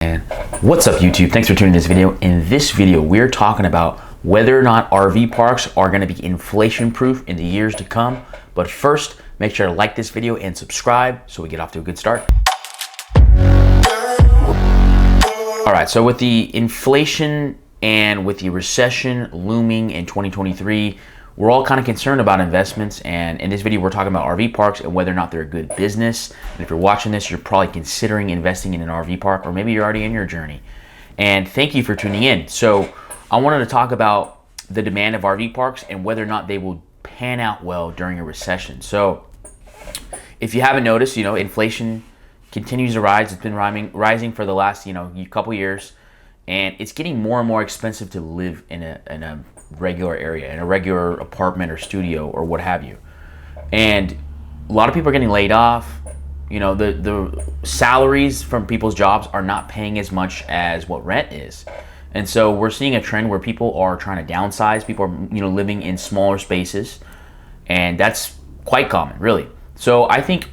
And what's up, YouTube? Thanks for tuning this video. In this video, we're talking about whether or not RV parks are going to be inflation proof in the years to come. But first, make sure to like this video and subscribe so we get off to a good start. All right, so with the inflation and with the recession looming in 2023, we're all kind of concerned about investments, and in this video we're talking about RV parks and whether or not they're a good business. And if you're watching this, you're probably considering investing in an RV park, or maybe you're already in your journey. And thank you for tuning in. So I wanted to talk about the demand of RV parks and whether or not they will pan out well during a recession. So if you haven't noticed, inflation continues to rise. It's been rising for the last couple years, and it's getting more and more expensive to live in a regular area, in a regular apartment or studio or what have you. And a lot of people are getting laid off. The salaries from people's jobs are not paying as much as what rent is. And so we're seeing a trend where people are trying to downsize. People are living in smaller spaces, and that's quite common, really. So I think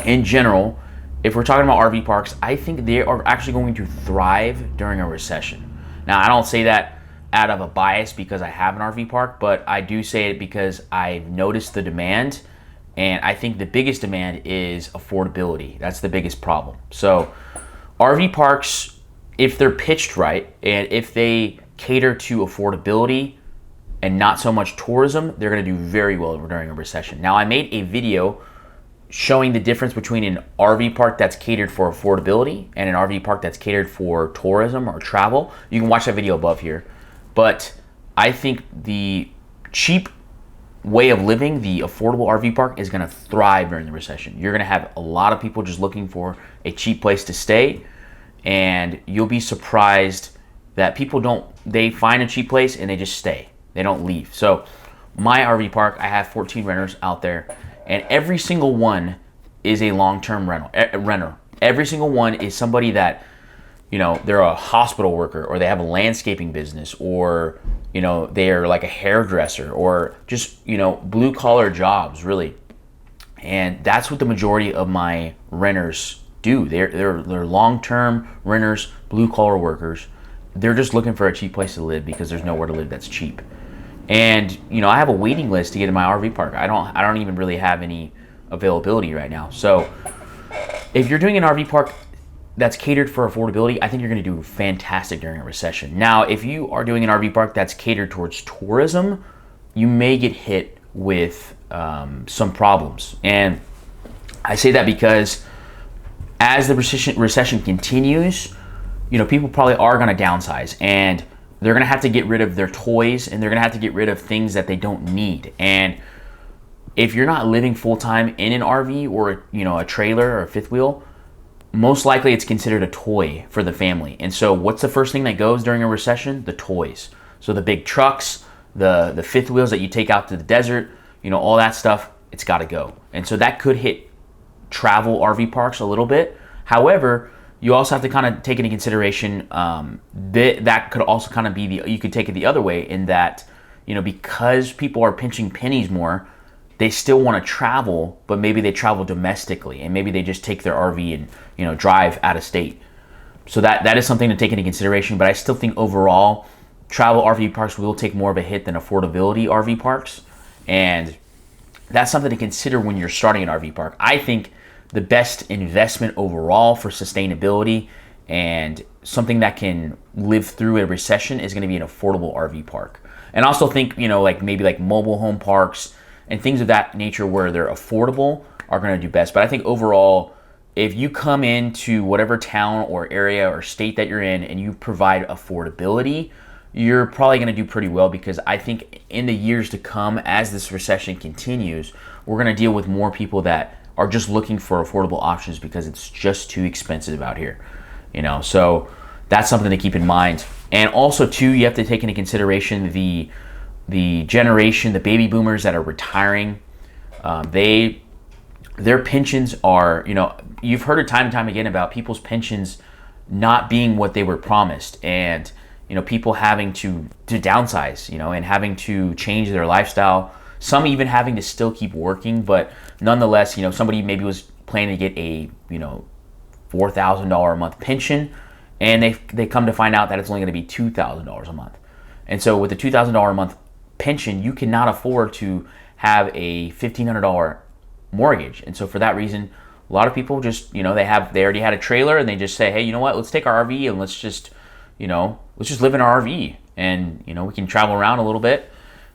in general, if we're talking about RV parks, I think they are actually going to thrive during a recession. Now, I don't say that out of a bias because I have an RV park, but I do say it because I've noticed the demand, and I think the biggest demand is affordability. That's the biggest problem. So RV parks, if they're pitched right and if they cater to affordability and not so much tourism, they're going to do very well during a recession. Now, I made a video showing the difference between an RV park that's catered for affordability and an RV park that's catered for tourism or travel. You can watch that video above here. But I think the cheap way of living, the affordable RV park, is going to thrive during the recession. You're going to have a lot of people just looking for a cheap place to stay, and you'll be surprised that they find a cheap place and they just stay. They don't leave. So my RV park, I have 14 renters out there, and every single one is a long-term renter. Every single one is somebody that, they're a hospital worker, or they have a landscaping business, or, they're like a hairdresser, or just, blue collar jobs, really. And that's what the majority of my renters do. They're long-term renters, blue collar workers. They're just looking for a cheap place to live because there's nowhere to live that's cheap. And, I have a waiting list to get in my RV park. I don't even really have any availability right now. So if you're doing an RV park that's catered for affordability, I think you're going to do fantastic during a recession. Now, if you are doing an RV park that's catered towards tourism, you may get hit with some problems. And I say that because as the recession continues, people probably are going to downsize, and they're going to have to get rid of their toys, and they're going to have to get rid of things that they don't need. And if you're not living full-time in an RV or a trailer or a fifth wheel, most likely it's considered a toy for the family. And so what's the first thing that goes during a recession? The toys. So the big trucks, the fifth wheels that you take out to the desert, all that stuff, it's got to go. And so that could hit travel RV parks a little bit. However, you also have to kind of take into consideration that could also kind of be you could take it the other way, in that, because people are pinching pennies more, they still want to travel, but maybe they travel domestically, and maybe they just take their RV and drive out of state. So that is something to take into consideration. But I still think overall, travel RV parks will take more of a hit than affordability RV parks, and that's something to consider when you're starting an RV park. I think the best investment overall for sustainability and something that can live through a recession is going to be an affordable RV park. And I also think maybe mobile home parks and things of that nature where they're affordable are going to do best. But I think overall, if you come into whatever town or area or state that you're in and you provide affordability, you're probably going to do pretty well, because I think in the years to come, as this recession continues, we're going to deal with more people that are just looking for affordable options because it's just too expensive out here. So that's something to keep in mind. And also too, you have to take into consideration the generation, the baby boomers that are retiring. Their pensions are, you've heard it time and time again about people's pensions not being what they were promised, and people having to downsize, and having to change their lifestyle. Some even having to still keep working, but nonetheless, somebody maybe was planning to get a $4,000 a month pension, and they come to find out that it's only going to be $2,000 a month. And so with the $2,000 a month pension, you cannot afford to have a $1,500 mortgage. And so for that reason, a lot of people just, they already had a trailer, and they just say, hey, you know what, let's take our RV and let's just live in our RV, and we can travel around a little bit,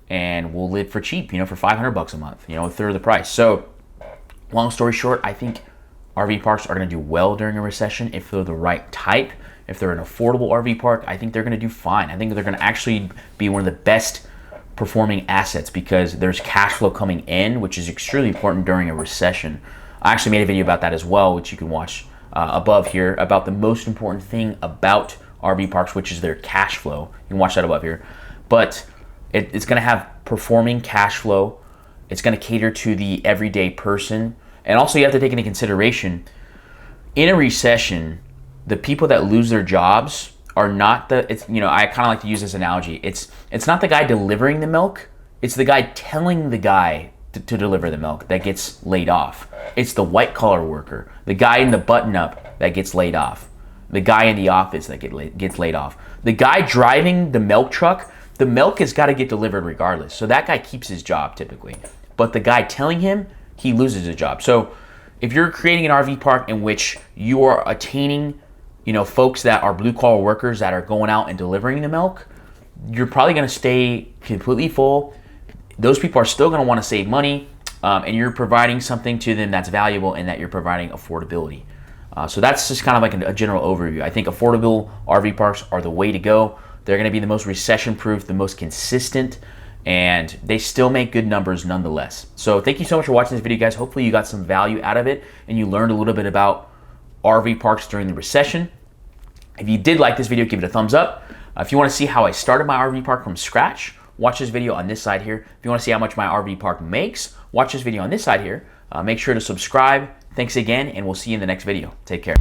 and we'll live for cheap, for $500 a month, a third of the price. So long story short, I think RV parks are going to do well during a recession if they're the right type. If they're an affordable RV park, I think they're going to do fine. I think they're going to actually be one of the best performing assets because there's cash flow coming in, which is extremely important during a recession. I actually made a video about that as well, which you can watch above here, about the most important thing about RV parks, which is their cash flow. You can watch that above here. But it's going to have performing cash flow. It's going to cater to the everyday person. And also you have to take into consideration, in a recession, the people that lose their jobs are not I kind of like to use this analogy. It's not the guy delivering the milk. It's the guy telling the guy to deliver the milk that gets laid off. It's the white collar worker, the guy in the button up that gets laid off, the guy in the office that gets laid off, the guy driving the milk truck. The milk has got to get delivered regardless. So that guy keeps his job typically. But the guy telling him, he loses his job. So if you're creating an RV park in which you are attaining, folks that are blue collar workers that are going out and delivering the milk, you're probably going to stay completely full. Those people are still going to want to save money, and you're providing something to them that's valuable, and that you're providing affordability. So that's just kind of like a general overview. I think affordable RV parks are the way to go. They're going to be the most recession-proof, the most consistent, and they still make good numbers nonetheless. So thank you so much for watching this video, guys. Hopefully you got some value out of it, and you learned a little bit about RV parks during the recession. If you did like this video, give it a thumbs up. If you want to see how I started my RV park from scratch, watch this video on this side here. If you want to see how much my RV park makes, watch this video on this side here. Make sure to subscribe. Thanks again, and we'll see you in the next video. Take care.